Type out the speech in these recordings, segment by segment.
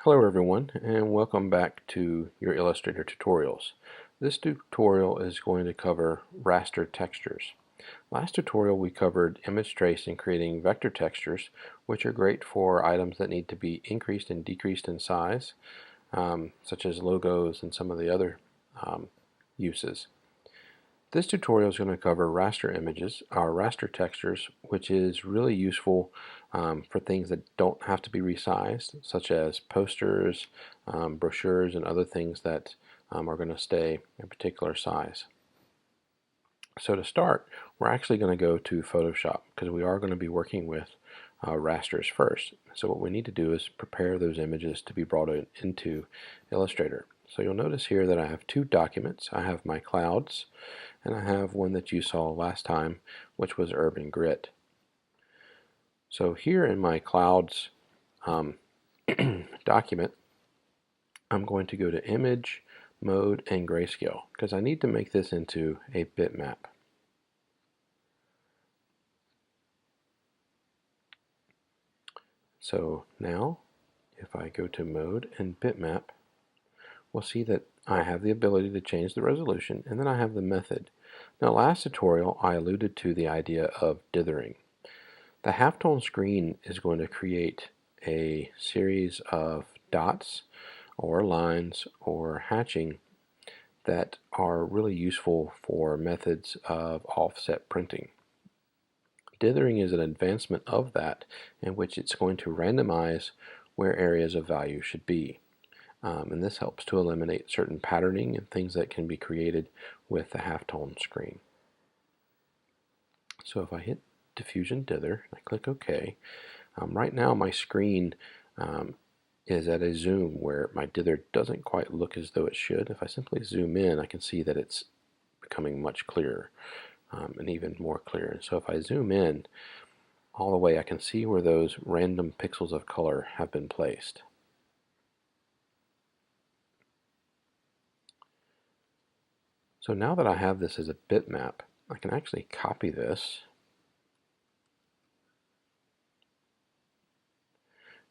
Hello everyone, and welcome back to your Illustrator tutorials. This tutorial is going to cover raster textures. Last tutorial we covered image trace and creating vector textures, which are great for items that need to be increased and decreased in size, such as logos and some of the other uses. This tutorial is going to cover raster images, or raster textures, which is really useful for things that don't have to be resized, such as posters, brochures, and other things that are going to stay a particular size. So to start, we're actually going to go to Photoshop because we are going to be working with rasters first. So what we need to do is prepare those images to be brought into Illustrator. So you'll notice here that I have two documents. I have my clouds, and I have one that you saw last time, which was urban grit. So here in my clouds document, I'm going to go to Image, Mode, and Grayscale because I need to make this into a bitmap. So now, if I go to Mode and Bitmap, we'll see that I have the ability to change the resolution, and then I have the method. Now, last tutorial I alluded to the idea of dithering. The halftone screen is going to create a series of dots or lines or hatching that are really useful for methods of offset printing. Dithering is an advancement of that in which it's going to randomize where areas of value should be. And this helps to eliminate certain patterning and things that can be created with the halftone screen. So if I hit Diffusion Dither, I click OK. Right now my screen is at a zoom where my dither doesn't quite look as though it should. If I simply zoom in, I can see that it's becoming much clearer and even more clear. And so if I zoom in all the way, I can see where those random pixels of color have been placed. So now that I have this as a bitmap, I can actually copy this.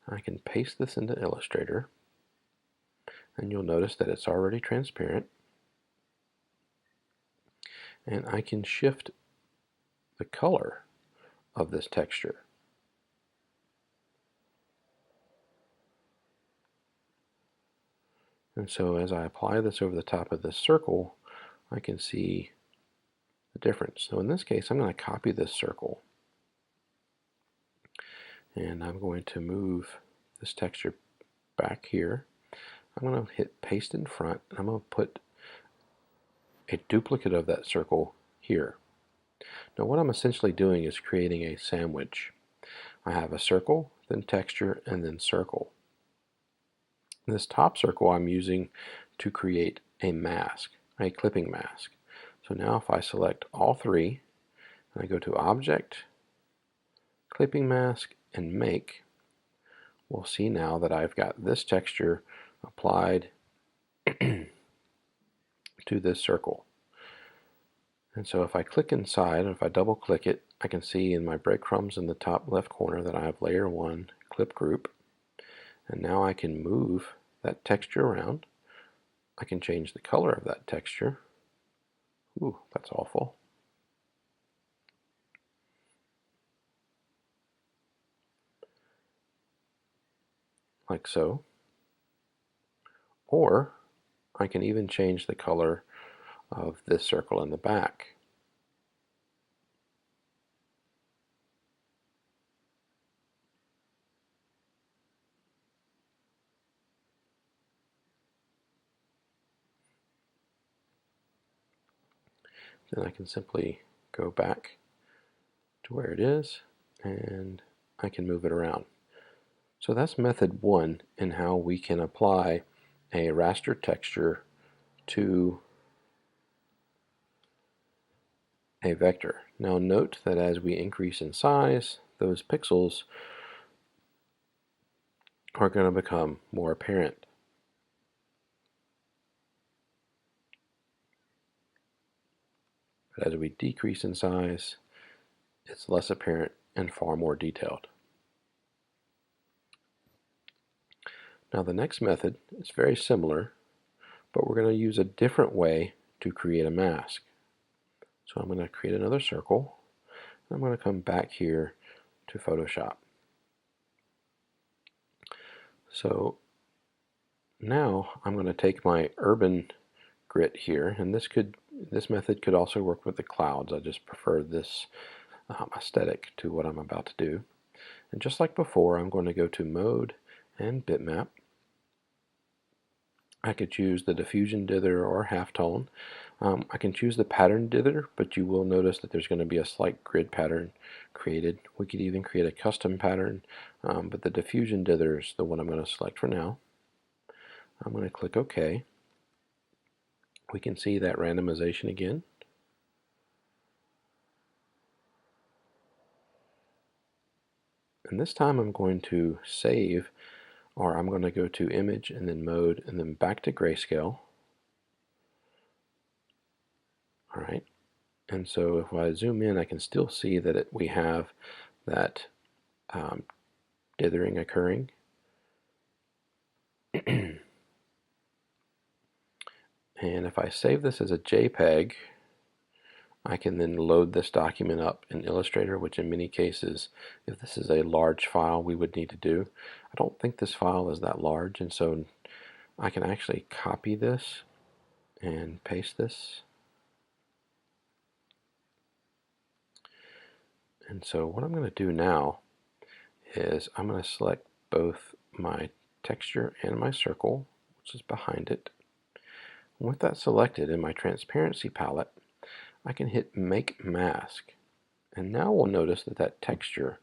I can paste this into Illustrator, and you'll notice that it's already transparent. And I can shift the color of this texture. And so as I apply this over the top of this circle, I can see the difference. So in this case, I'm going to copy this circle, and I'm going to move this texture back here. I'm going to hit paste in front, and I'm going to put a duplicate of that circle here. Now what I'm essentially doing is creating a sandwich. I have a circle, then texture, and then circle. This top circle I'm using to create a mask, a clipping mask. So now if I select all three, and I go to Object, Clipping Mask, and Make, we'll see now that I've got this texture applied to this circle. And so if I click inside, if I double click it, I can see in my breadcrumbs in the top left corner that I have Layer 1 Clip Group. And now I can move that texture around. I can change the color of that texture. Ooh, that's awful. Like so. Or I can even change the color of this circle in the back. Then I can simply go back to where it is, and I can move it around. So that's method one in how we can apply a raster texture to a vector. Now note that as we increase in size, those pixels are going to become more apparent. But as we decrease in size, it's less apparent and far more detailed. Now the next method is very similar, but we're going to use a different way to create a mask. So I'm going to create another circle. I'm going to come back here to Photoshop. So now I'm going to take my urban grit here, and this method could also work with the clouds. I just prefer this aesthetic to what I'm about to do. And just like before, I'm going to go to Mode and Bitmap. I could choose the diffusion dither or halftone. I can choose the pattern dither, but you will notice that there's going to be a slight grid pattern created. We could even create a custom pattern, but the diffusion dither is the one I'm going to select for now. I'm going to click OK. We can see that randomization again. And this time I'm going to save, or I'm going to go to Image and then Mode and then back to Grayscale. Alright, and so if I zoom in, I can still see that we have that dithering occurring. And if I save this as a JPEG, I can then load this document up in Illustrator, which in many cases, if this is a large file, we would need to do. I don't think this file is that large, and so I can actually copy this and paste this. And so what I'm going to do now is I'm going to select both my texture and my circle, which is behind it. And with that selected in my transparency palette, I can hit Make Mask. And now we'll notice that that texture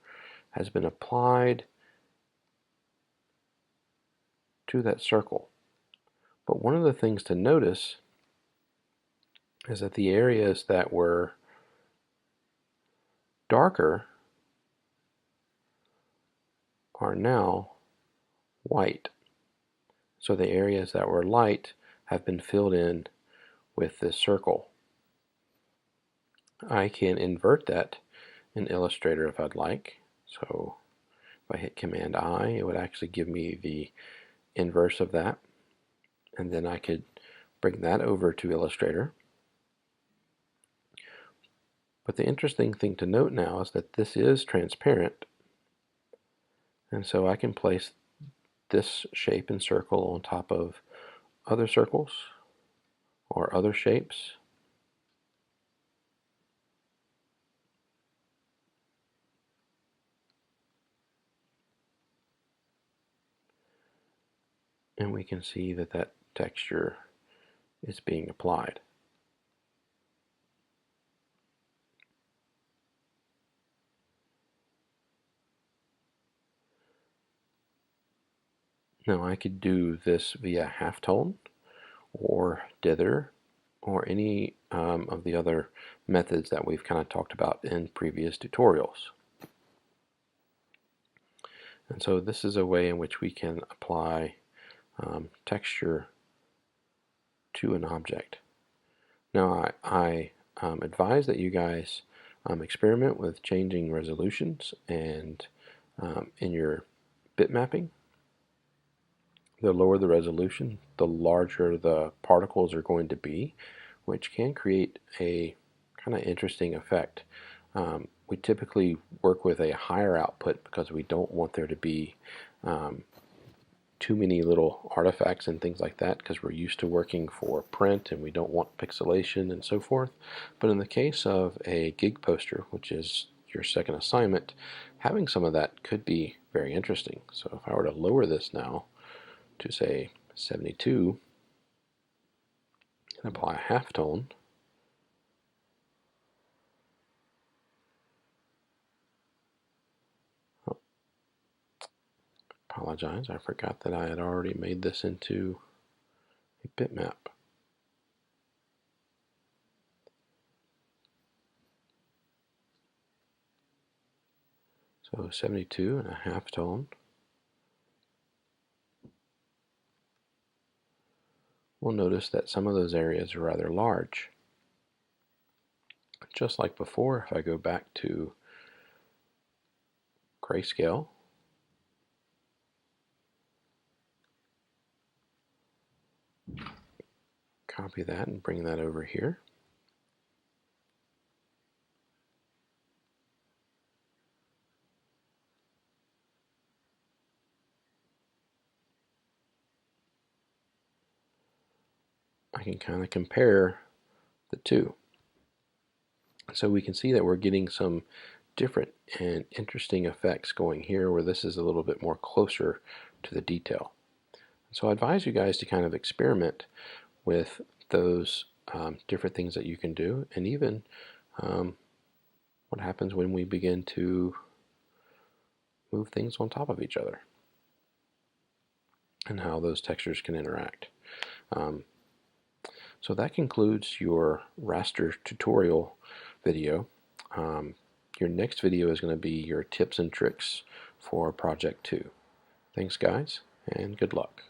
has been applied to that circle. But one of the things to notice is that the areas that were darker are now white. So the areas that were light have been filled in with this circle. I can invert that in Illustrator if I'd like. So if I hit Command I, it would actually give me the inverse of that. And then I could bring that over to Illustrator. But the interesting thing to note now is that this is transparent. And so I can place this shape and circle on top of other circles or other shapes. And we can see that that texture is being applied. Now I could do this via halftone or dither or any of the other methods that we've kind of talked about in previous tutorials. And so this is a way in which we can apply texture to an object. Now I advise that you guys experiment with changing resolutions and in your bit mapping. The lower the resolution, the larger the particles are going to be, which can create a kind of interesting effect. We typically work with a higher output because we don't want there to be too many little artifacts and things like that, because we're used to working for print and we don't want pixelation and so forth. But in the case of a gig poster, which is your second assignment, having some of that could be very interesting. So if I were to lower this now to say 72 and apply a halftone, oh, apologize, I forgot that I had already made this into a bitmap. So 72 and a halftone. We'll notice that some of those areas are rather large. Just like before, if I go back to Grayscale, copy that and bring that over here. I can kind of compare the two. So we can see that we're getting some different and interesting effects going here, where this is a little bit more closer to the detail. So I advise you guys to kind of experiment with those different things that you can do, and even what happens when we begin to move things on top of each other, and how those textures can interact. So that concludes your raster tutorial video. Your next video is going to be your tips and tricks for project 2. Thanks guys, and good luck.